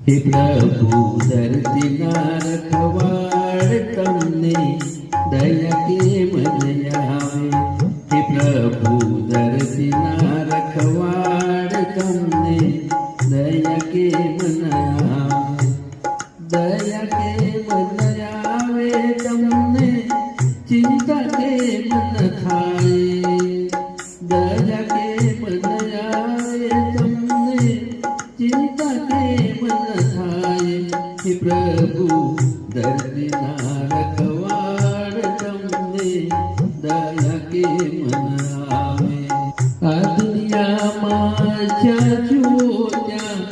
હે પ્રભુ ધરતીના રખવાડ તમને દયા કેમ ન આવે? હે પ્રભુ ધરતીના રખવાડ તમને દયા કેમ ન આવે? દયા કેમ ન આવે તમને? ચિંતા કેમ ન થાય? દયા કેમ ન આવે તમને? ચિંતા કેમ ન થાય? હે પ્રભુ ધરતીના રખવાડ તમને દયા કેમ ન આવે? આ દુનિયામાં જ્યાં જુઓ ત્યાં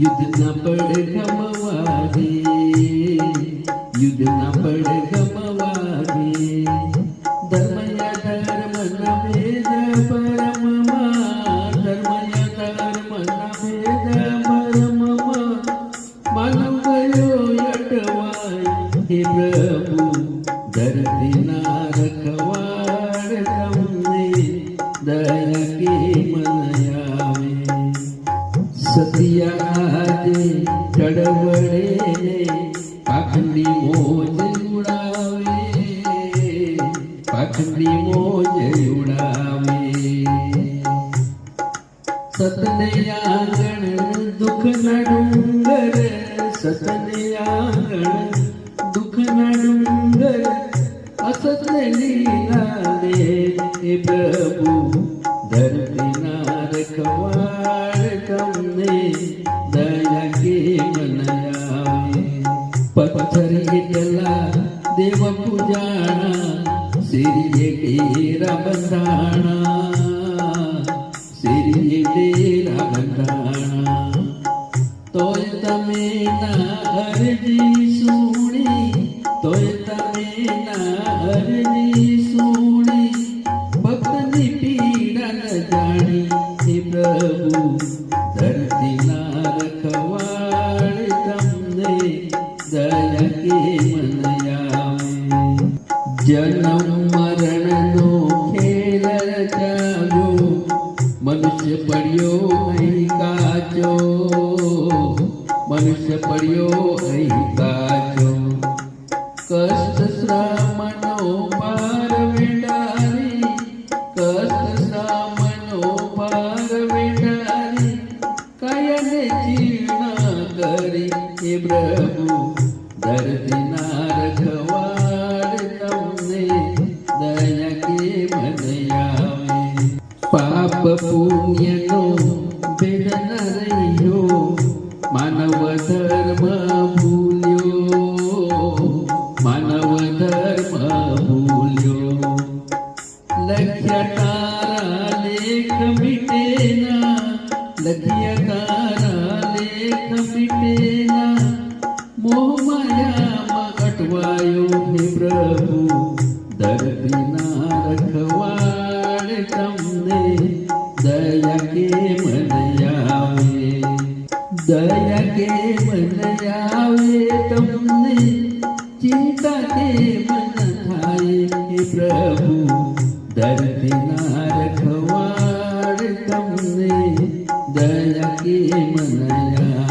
યુદ્ધના પડઘમ વાગે, યુદ્ધના પડઘમ વાગે. ધર્મના ભેદ પરમમાં, ધર્મના ભેદ પરમમાં માનવ ગયો અટવાય. હે પ્રભુ ધરતીના રખવાડ તમને દયા કેમ ન આવે? સતિયા આજે ચળવળે ને પાખંડી મોજ ઉડાવે, પાખંડી મોજ ઉડાવે. સતને આંગણ દુઃખના ડુંગર, સતને આંગણ દુઃખના ડુંગર અસતને લીલા દે. હે પ્રભુ ધરતીના રખવાડ તમને દયા કેમ ન આવે? પથ્થર એટલા દેવ પૂજાણા, શેરીએ ડેરા બંધાણા, શેરીએ ડેરા બંધાણા. તોય તમે ના અરજી સુણી, તોય તમે ના અરજી સુણી. ભક્તની પીડા ન જાણી. હે પ્રભુ ધરતીના રખવાડ તમને દયા કેમ ન આવે? જન્મ મરણનો ખેલ રચાવ્યો, મનુષ્ય પડ્યો અહીં કાચો, મનુષ્ય પડ્યો અહીં કાચો. કષ્ટ શ્રમનો પાર વેડારી, કષ્ટ શ્રમનો પાર વેડારી કાયને જીર્ણ કરી. હે પ્રભુ ધરતીના રખવાડ તમને દયા કેમ ન આવે? પાપ પુણ્યનો ભેદ ન રહ્યો, માનવ ધર્મ ભૂલ્યો, માનવ ધર્મ ભૂલ્યો. લખ્યા તારા લેખ મીટેના, લખ્યા તારા લેખ મીટેના. મોહ માયામાં અટવાયો. હે પ્રભુ ધરતીના રખવાડ તમને દયા કેમ ન આવે? દયા કેમ ન આવે તમને? ચિંતા કેમ ન થાય? હે પ્રભુ ધરતીના રખવાડ તમને દયા કેમ ન આવે?